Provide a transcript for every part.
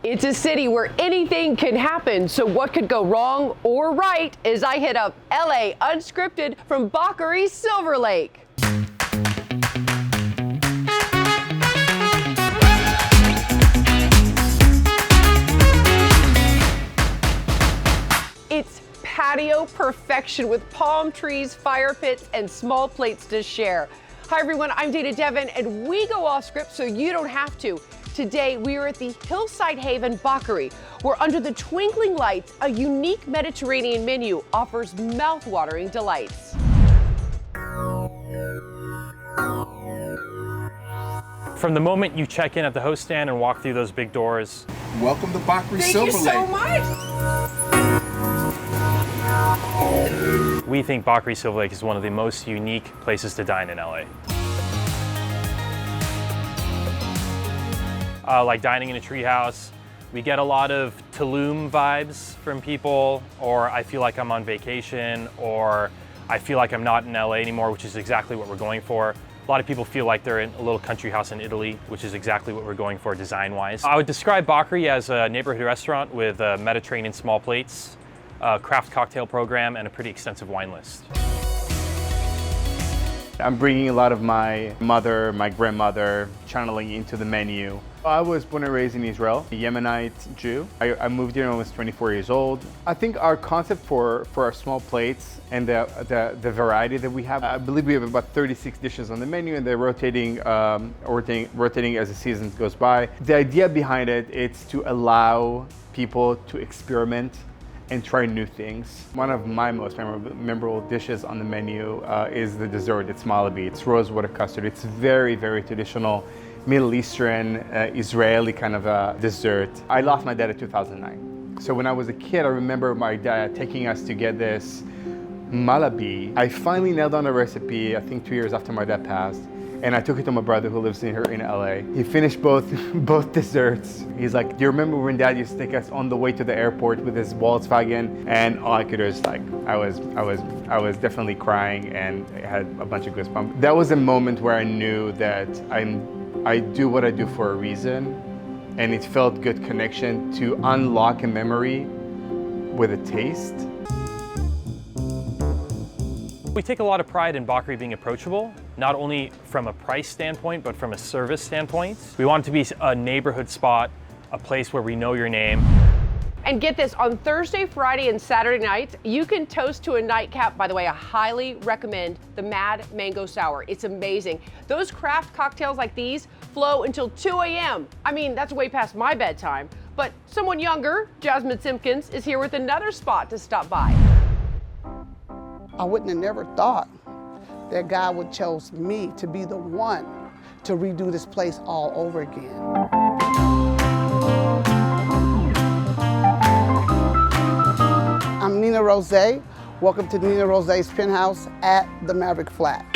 It's a city where anything can happen, so what could go wrong or right as I hit up LA Unscripted from Bakari Silver Lake. It's patio perfection with palm trees, fire pits, and small plates to share. Hi everyone, I'm Dana Devon, and we go off script so you don't have to. Today, we are at the Hillside Haven Bakari, where under the twinkling lights, a unique Mediterranean menu offers mouth-watering delights. From the moment you check in at the host stand and walk through those big doors. Welcome to Bakari Silver Lake. Thank you so much. We think Bakari Silver Lake is one of the most unique places to dine in LA. Like dining in a treehouse. We get a lot of Tulum vibes from people, or I feel like I'm on vacation, or I feel like I'm not in LA anymore, which is exactly what we're going for. A lot of people feel like they're in a little country house in Italy, which is exactly what we're going for design-wise. I would describe Bakari as a neighborhood restaurant with Mediterranean small plates, a craft cocktail program, and a pretty extensive wine list. I'm bringing a lot of my mother, my grandmother, channeling into the menu. I was born and raised in Israel, a Yemenite Jew. I moved here when I was 24 years old. I think our concept for our small plates and the variety that we have, I believe we have about 36 dishes on the menu, and they're rotating as the season goes by. The idea behind it is to allow people to experiment and try new things. One of my most memorable dishes on the menu is the dessert. It's malabi. It's rosewater custard. It's very, very traditional Middle Eastern, Israeli kind of a dessert. I lost my dad in 2009. So when I was a kid, I remember my dad taking us to get this malabi. I finally nailed down a recipe, I think 2 years after my dad passed. And I took it to my brother who lives here in LA. He finished both desserts. He's like, do you remember when Dad used to take us on the way to the airport with his Volkswagen? And all I could do is like, I was definitely crying and I had a bunch of goosebumps. That was a moment where I knew that I do what I do for a reason. And it felt good connection to unlock a memory with a taste. We take a lot of pride in Bakari being approachable, not only from a price standpoint, but from a service standpoint. We want it to be a neighborhood spot, a place where we know your name. And get this, on Thursday, Friday, and Saturday nights, you can toast to a nightcap. By the way, I highly recommend the Mad Mango Sour. It's amazing. Those craft cocktails like these flow until 2 a.m. I mean, that's way past my bedtime. But someone younger, Jasmine Simpkins, is here with another spot to stop by. I wouldn't have never thought that God would chose me to be the one to redo this place all over again. I'm Nina Rose. Welcome to Nina Rose's penthouse at the Maverick Flat.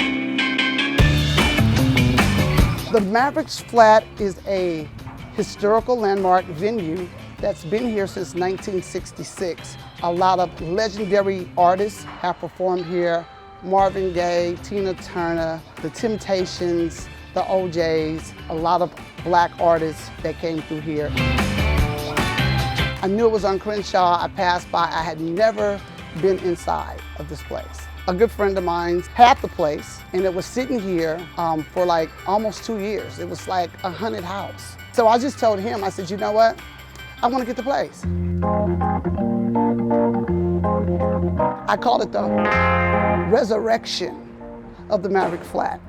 The Maverick Flat is a historical landmark venue that's been here since 1966. A lot of legendary artists have performed here. Marvin Gaye, Tina Turner, The Temptations, the OJs, a lot of black artists that came through here. I knew it was on Crenshaw. I passed by. I had never been inside of this place. A good friend of mine had the place, and it was sitting here for like almost 2 years. It was like a haunted house. So I just told him, I said, you know what? I want to get the place. I call it the resurrection of the Maverick Flat.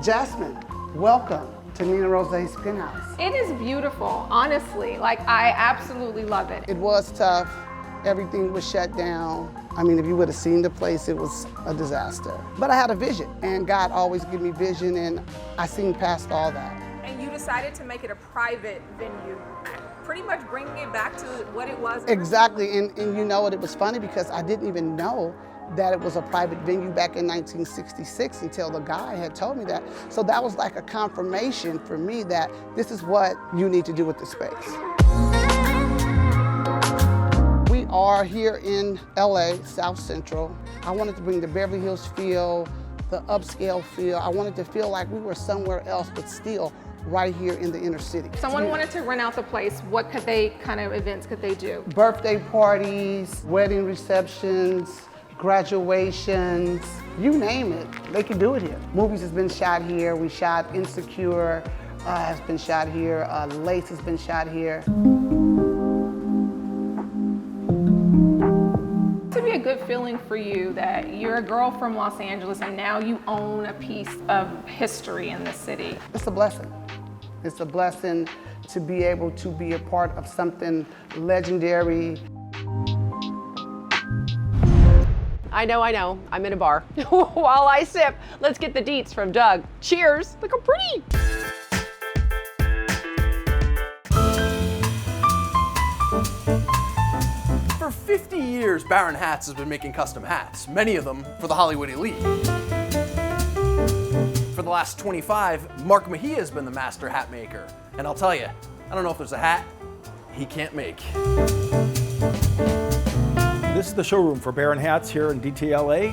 Jasmine, welcome to Nina Rose's penthouse. It is beautiful, honestly. Like, I absolutely love it. It was tough. Everything was shut down. I mean, if you would have seen the place, it was a disaster. But I had a vision, and God always gave me vision, and I seen past all that. And you decided to make it a private venue, pretty much bringing it back to what it was. Exactly, and you know what, it was funny because I didn't even know that it was a private venue back in 1966 until the guy had told me that. So that was like a confirmation for me that this is what you need to do with the space. We are here in LA, South Central. I wanted to bring the Beverly Hills feel, the upscale feel. I wanted to feel like we were somewhere else, but still right here in the inner city. If someone wanted to rent out the place, what kind of events could they do? Birthday parties, wedding receptions, graduations, you name it, they can do it here. Movies has been shot here. We shot Insecure, has been shot here. Lace has been shot here. To be a good feeling for you that you're a girl from Los Angeles and now you own a piece of history in the city. It's a blessing. It's a blessing to be able to be a part of something legendary. I know. I'm in a bar. While I sip, let's get the deets from Doug. Cheers. Look how pretty. For 50 years, Baron Hats has been making custom hats, many of them for the Hollywood elite. For the last 25, Mark Mejia has been the master hat maker. And I'll tell you, I don't know if there's a hat he can't make. This is the showroom for Baron Hats here in DTLA.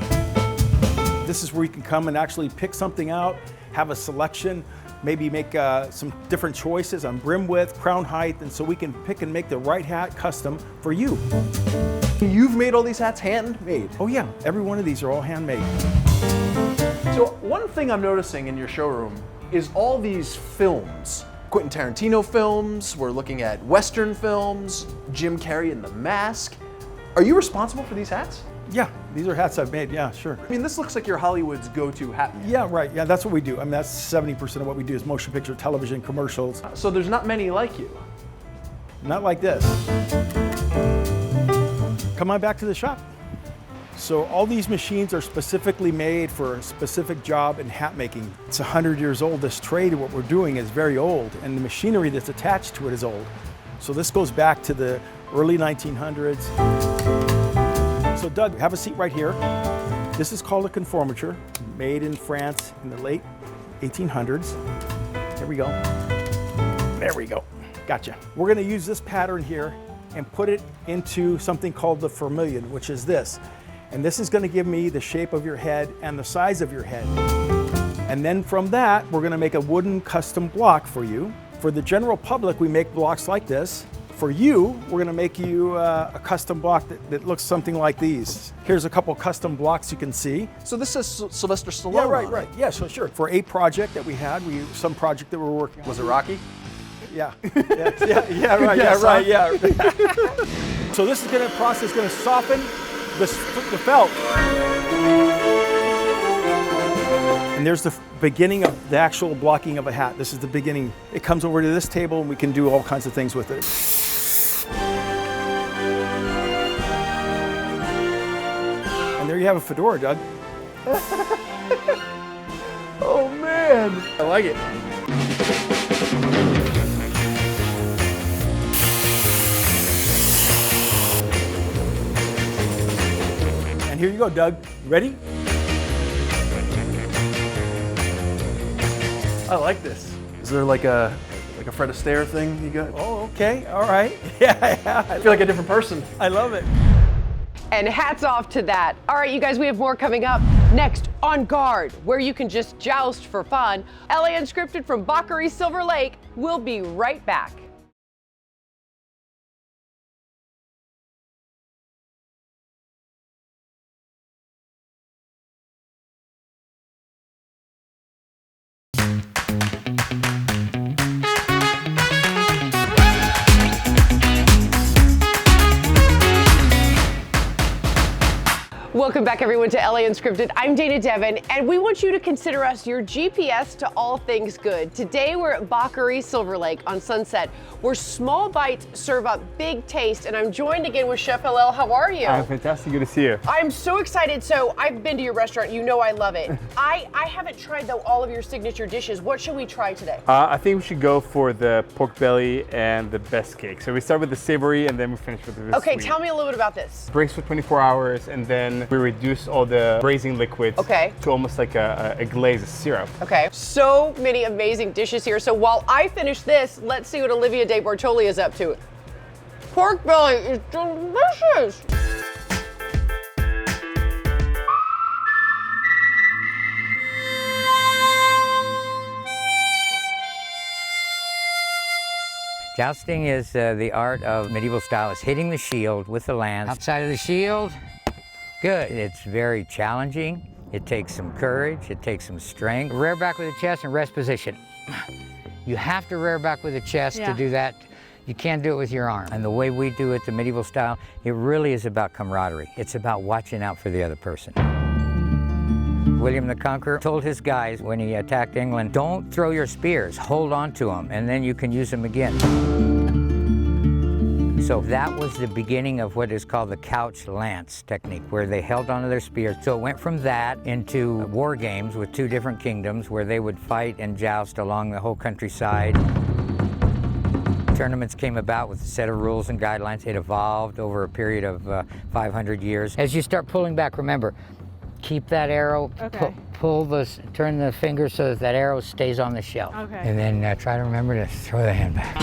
This is where you can come and actually pick something out, have a selection, maybe make some different choices on brim width, crown height, and so we can pick and make the right hat custom for you. You've made all these hats handmade? Oh yeah, every one of these are all handmade. So one thing I'm noticing in your showroom is all these films. Quentin Tarantino films, we're looking at Western films, Jim Carrey in The Mask. Are you responsible for these hats? Yeah, these are hats I've made, yeah, sure. I mean, this looks like you're Hollywood's go-to hat maker. Yeah, right, yeah, that's what we do. I mean, that's 70% of what we do is motion picture, television, commercials. So there's not many like you. Not like this. Come on back to the shop. So all these machines are specifically made for a specific job in hat making. It's 100 years old. This trade, what we're doing is very old, and the machinery that's attached to it is old. So this goes back to the early 1900s. So Doug, have a seat right here. This is called a conformature, made in France in the late 1800s. There we go. There we go. Gotcha. We're gonna use this pattern here and put it into something called the vermilion, which is this. And this is gonna give me the shape of your head and the size of your head. And then from that, we're gonna make a wooden custom block for you. For the general public, we make blocks like this. For you, we're gonna make you a custom block that looks something like these. Here's a couple custom blocks you can see. So this says Sylvester Stallone. Yeah, right, on right. it. Yeah, so sure. For a project that we had, some project that we're working on. Was it Rocky? Yeah. Yeah, right, Yes, yeah, right, yeah. So this is process gonna soften the felt. And there's the beginning of the actual blocking of a hat. This is the beginning. It comes over to this table and we can do all kinds of things with it. And there you have a fedora, Doug. Oh man, I like it. And here you go, Doug. You ready? I like this. Is there like a Fred Astaire thing you got? Oh, okay, all right. Yeah, I feel like a different person. I love it. And hats off to that. All right, you guys, we have more coming up. Next, On Guard, where you can just joust for fun. LA Unscripted from Baccarat Silver Lake. We'll be right back. Welcome back, everyone, to LA Unscripted. I'm Dana Devin, and we want you to consider us your GPS to all things good. Today, we're at Baccarat Silver Lake on Sunset, where small bites serve up big taste, and I'm joined again with Chef LL. How are you? I'm fantastic. Good to see you. I'm so excited. So I've been to your restaurant. You know I love it. I haven't tried, though, all of your signature dishes. What should we try today? I think we should go for the pork belly and the best cake. So we start with the savory and then we finish with the Okay, sweet. tell me a little bit about this. Breaks for 24 hours and then we reduce all the braising liquids to almost like a glaze, a syrup. Okay, so many amazing dishes here. So while I finish this, let's see what Olivia De Bortoli is up to. Pork belly is delicious. Jousting is the art of medieval style. It's hitting the shield with the lance. Outside of the shield, good. It's very challenging. It takes some courage, it takes some strength. Rear back with the chest and rest position. You have to rear back with the chest to do that. You can't do it with your arm. And the way we do it, the medieval style, it really is about camaraderie. It's about watching out for the other person. William the Conqueror told his guys when he attacked England, don't throw your spears, hold on to them, and then you can use them again. So that was the beginning of what is called the couch lance technique, where they held onto their spears. So it went from that into war games with two different kingdoms where they would fight and joust along the whole countryside. Tournaments came about with a set of rules and guidelines. It evolved over a period of 500 years. As you start pulling back, remember, keep that arrow, turn the finger so that arrow stays on the shelf. Okay. And then try to remember to throw the hand back.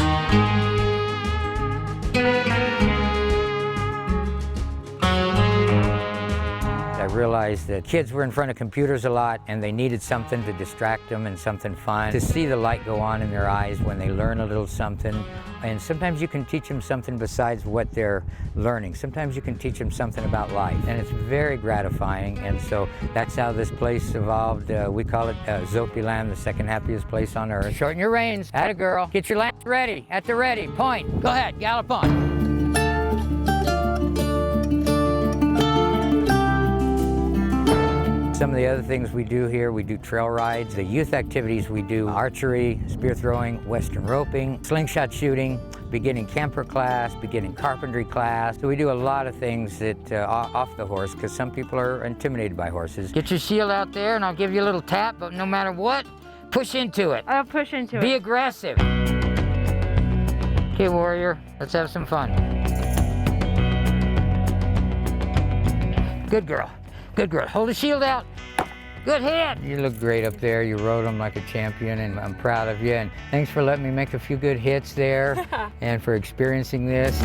I realized that kids were in front of computers a lot and they needed something to distract them and something fun. To see the light go on in their eyes when they learn a little something. And sometimes you can teach them something besides what they're learning. Sometimes you can teach them something about life. And it's very gratifying. And so that's how this place evolved. We call it Zopiland, the second happiest place on earth. Shorten your reins. Atta girl. Get your lance ready. At the ready. Point. Go ahead. Gallop on. Some of the other things we do here, we do trail rides. The youth activities, we do archery, spear throwing, western roping, slingshot shooting, beginning camper class, beginning carpentry class. So we do a lot of things that off the horse, because some people are intimidated by horses. Get your shield out there and I'll give you a little tap, but no matter what, push into it. I'll push into it. Be aggressive. Okay, warrior, let's have some fun. Good girl. Good girl. Hold the shield out. Good hit. You look great up there. You rode them like a champion, and I'm proud of you. And thanks for letting me make a few good hits there and for experiencing this.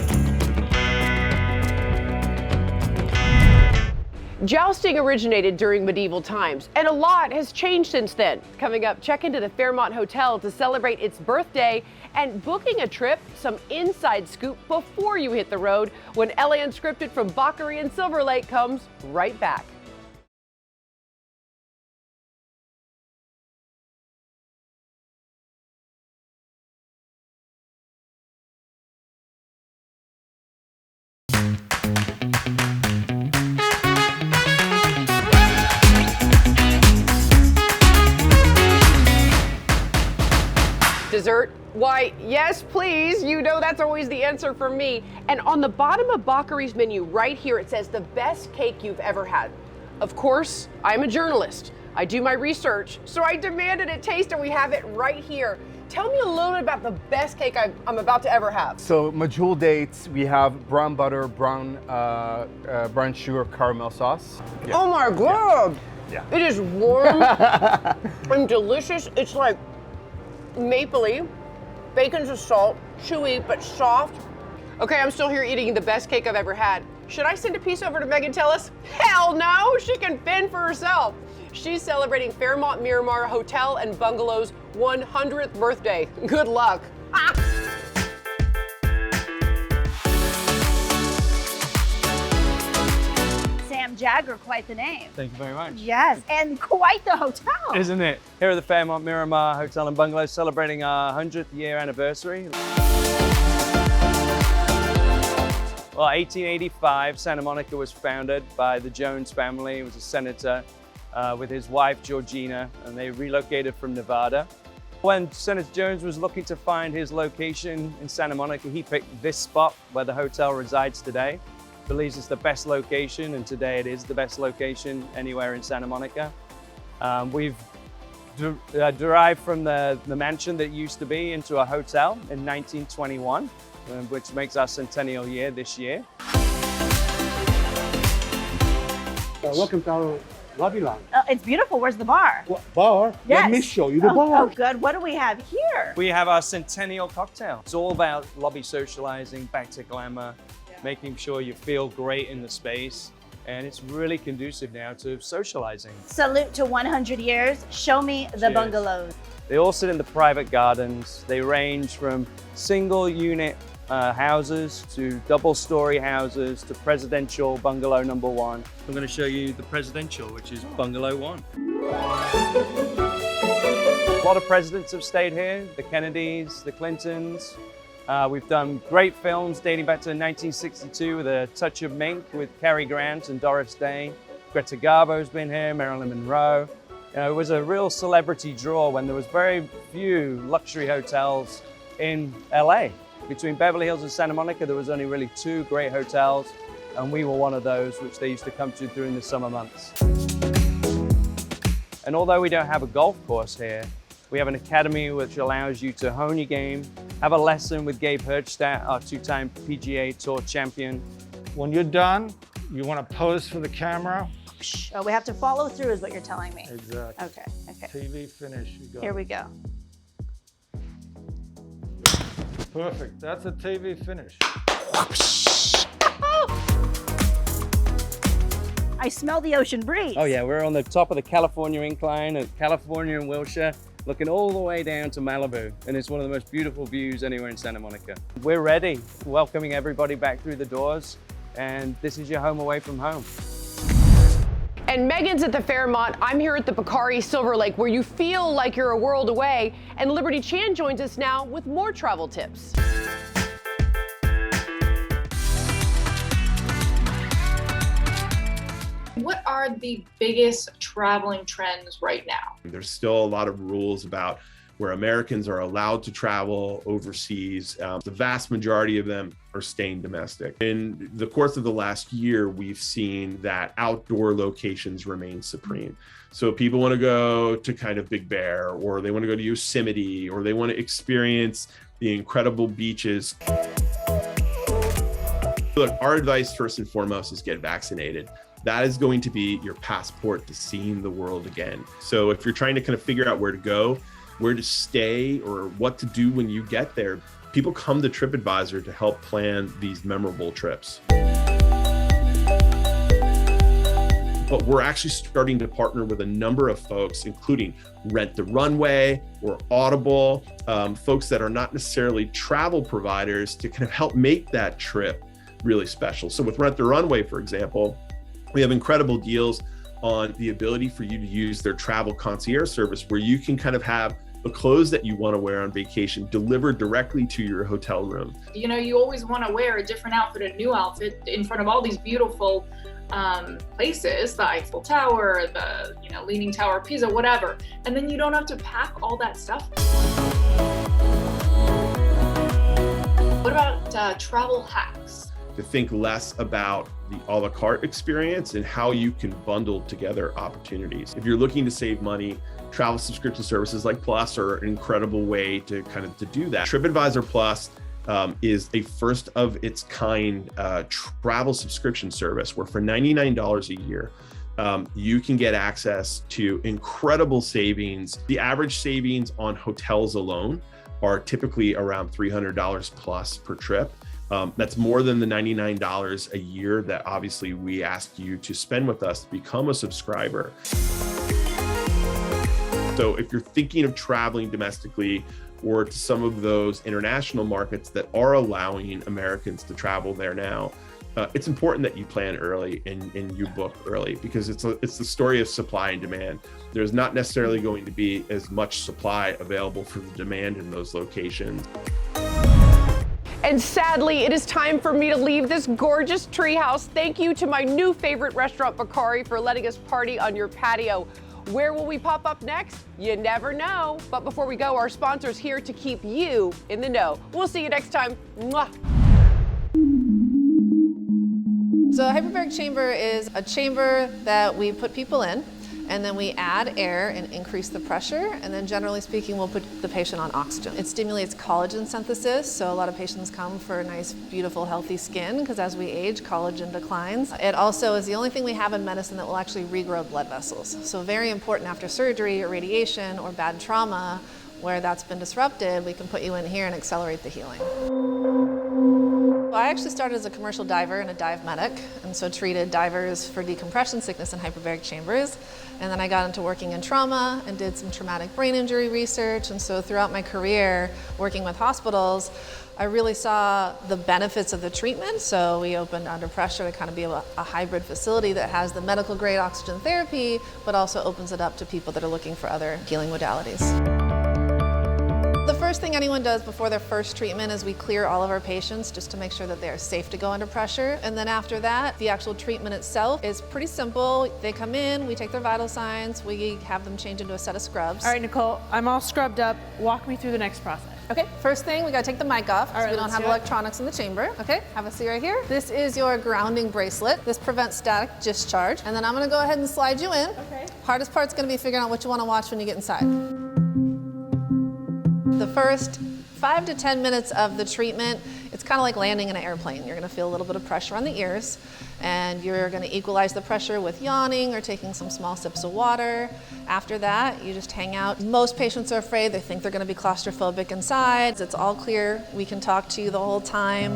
Jousting originated during medieval times, and a lot has changed since then. Coming up, check into the Fairmont Hotel to celebrate its birthday, and booking a trip, some inside scoop before you hit the road when LA Unscripted from Bockery and Silver Lake comes right back. Dessert? Why, yes, please. You know that's always the answer for me. And on the bottom of Bockery's menu right here, it says the best cake you've ever had. Of course, I'm a journalist. I do my research, so I demanded a taste, and we have it right here. Tell me a little bit about the best cake I'm about to ever have. So Majul dates, we have brown butter, brown sugar caramel sauce. Yeah. Oh my God. Yeah. It is warm and delicious. It's like mapley, bacon's a salt, chewy but soft. Okay, I'm still here eating the best cake I've ever had. Should I send a piece over to Megan Tellis? Hell no, she can fend for herself. She's celebrating Fairmont Miramar Hotel and Bungalow's 100th birthday. Good luck. Jagger, quite the name. Thank you very much. Yes, and quite the hotel. Isn't it? Here at the Fairmont Miramar Hotel and Bungalow, celebrating our 100th year anniversary. Well, 1885, Santa Monica was founded by the Jones family. He was a senator with his wife, Georgina, and they relocated from Nevada. When Senator Jones was looking to find his location in Santa Monica, he picked this spot where the hotel resides today. Believes it's the best location, and today it is the best location anywhere in Santa Monica. We've derived from the mansion that used to be into a hotel in 1921, which makes our centennial year this year. Welcome to our lobby lounge. It's beautiful. Where's the bar? Bar? Yes. Let me show you the bar. Oh, good. What do we have here? We have our centennial cocktail. It's all about lobby socializing, back to glamour, making sure you feel great in the space. And it's really conducive now to socializing. Salute to 100 years. Show me the Cheers. bungalows. They all sit in the private gardens. They range from single unit houses to double-story houses to presidential bungalow number 1. I'm going to show you the presidential, which is bungalow 1. A lot of presidents have stayed here, the Kennedys, the Clintons. We've done great films dating back to 1962 with A Touch of Mink with Cary Grant and Doris Day. Greta Garbo's been here, Marilyn Monroe. It was a real celebrity draw when there was very few luxury hotels in LA. Between Beverly Hills and Santa Monica, there was only really 2 great hotels, and we were one of those which they used to come to during the summer months. And although we don't have a golf course here, we have an academy which allows you to hone your game, have a lesson with Gabe Hertzstadt, our 2-time PGA Tour champion. When you're done, you want to pose for the camera. Oh, we have to follow through is what you're telling me. Exactly. Okay, okay. TV finish, you go. Here we go. Perfect, that's a TV finish. I smell the ocean breeze. Oh yeah, we're on the top of the California incline at California and Wilshire, looking all the way down to Malibu. And it's one of the most beautiful views anywhere in Santa Monica. We're ready, welcoming everybody back through the doors. And this is your home away from home. And Megan's at the Fairmont. I'm here at the Bakari Silver Lake, where you feel like you're a world away. And Liberty Chan joins us now with more travel tips. What are the biggest traveling trends right now? There's still a lot of rules about where Americans are allowed to travel overseas. The vast majority of them are staying domestic. In the course of the last year, we've seen that outdoor locations remain supreme. So people want to go to kind of Big Bear, or they want to go to Yosemite, or they want to experience the incredible beaches. Look, our advice first and foremost is get vaccinated. That is going to be your passport to seeing the world again. So if you're trying to kind of figure out where to go, where to stay, or what to do when you get there, people come to TripAdvisor to help plan these memorable trips. But we're actually starting to partner with a number of folks, including Rent the Runway or Audible, folks that are not necessarily travel providers, to kind of help make that trip really special. So with Rent the Runway, for example, we have incredible deals on the ability for you to use their travel concierge service, where you can kind of have the clothes that you want to wear on vacation delivered directly to your hotel room. You know, you always want to wear a different outfit, a new outfit in front of all these beautiful places, the Eiffel Tower, the Leaning Tower of Pisa, whatever. And then you don't have to pack all that stuff. What about travel hacks? To think less about the a la carte experience and how you can bundle together opportunities. If you're looking to save money, travel subscription services like Plus are an incredible way to do that. TripAdvisor Plus is a first of its kind travel subscription service where for $99 a year, you can get access to incredible savings. The average savings on hotels alone are typically around $300 plus per trip. That's more than the $99 a year that obviously we ask you to spend with us to become a subscriber. So if you're thinking of traveling domestically or to some of those international markets that are allowing Americans to travel there now, it's important that you plan early and you book early, because it's the story of supply and demand. There's not necessarily going to be as much supply available for the demand in those locations. And sadly, it is time for me to leave this gorgeous treehouse. Thank you to my new favorite restaurant, Bakari, for letting us party on your patio. Where will we pop up next? You never know. But before we go, our sponsor's here to keep you in the know. We'll see you next time. Mwah. So a hyperbaric chamber is a chamber that we put people in, and then we add air and increase the pressure, and then generally speaking, we'll put the patient on oxygen. It stimulates collagen synthesis, so a lot of patients come for a nice, beautiful, healthy skin, because as we age, collagen declines. It also is the only thing we have in medicine that will actually regrow blood vessels. So very important after surgery or radiation or bad trauma, where that's been disrupted, we can put you in here and accelerate the healing. Well, I actually started as a commercial diver and a dive medic, and so treated divers for decompression sickness in hyperbaric chambers. And then I got into working in trauma and did some traumatic brain injury research. And so throughout my career, working with hospitals, I really saw the benefits of the treatment. So we opened Under Pressure to kind of be a hybrid facility that has the medical grade oxygen therapy, but also opens it up to people that are looking for other healing modalities. The first thing anyone does before their first treatment is we clear all of our patients just to make sure that they are safe to go under pressure. And then after that, the actual treatment itself is pretty simple. They come in, we take their vital signs, we have them change into a set of scrubs. All right, Nicole, I'm all scrubbed up. Walk me through the next process. Okay, first thing, we gotta take the mic off because we don't have electronics in the chamber. Okay, have a seat right here. This is your grounding bracelet. This prevents static discharge. And then I'm gonna go ahead and slide you in. Okay. Hardest part's gonna be figuring out what you wanna watch when you get inside. The first 5 to 10 minutes of the treatment, it's kind of like landing in an airplane. You're going to feel a little bit of pressure on the ears, and you're going to equalize the pressure with yawning or taking some small sips of water. After that, you just hang out. Most patients are afraid. They think they're going to be claustrophobic inside. It's all clear. We can talk to you the whole time.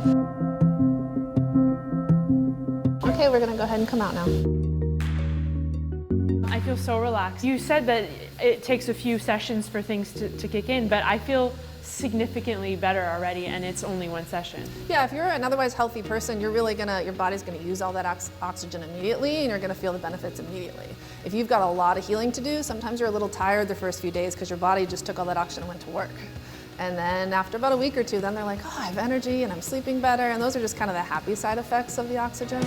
Okay, we're going to go ahead and come out now. I feel so relaxed. You said that it takes a few sessions for things to kick in, but I feel significantly better already, and it's only one session. Yeah, if you're an otherwise healthy person, your body's gonna use all that oxygen immediately, and you're gonna feel the benefits immediately. If you've got a lot of healing to do, sometimes you're a little tired the first few days because your body just took all that oxygen and went to work. And then after about a week or two, then they're like, oh, I have energy and I'm sleeping better, and those are just kind of the happy side effects of the oxygen.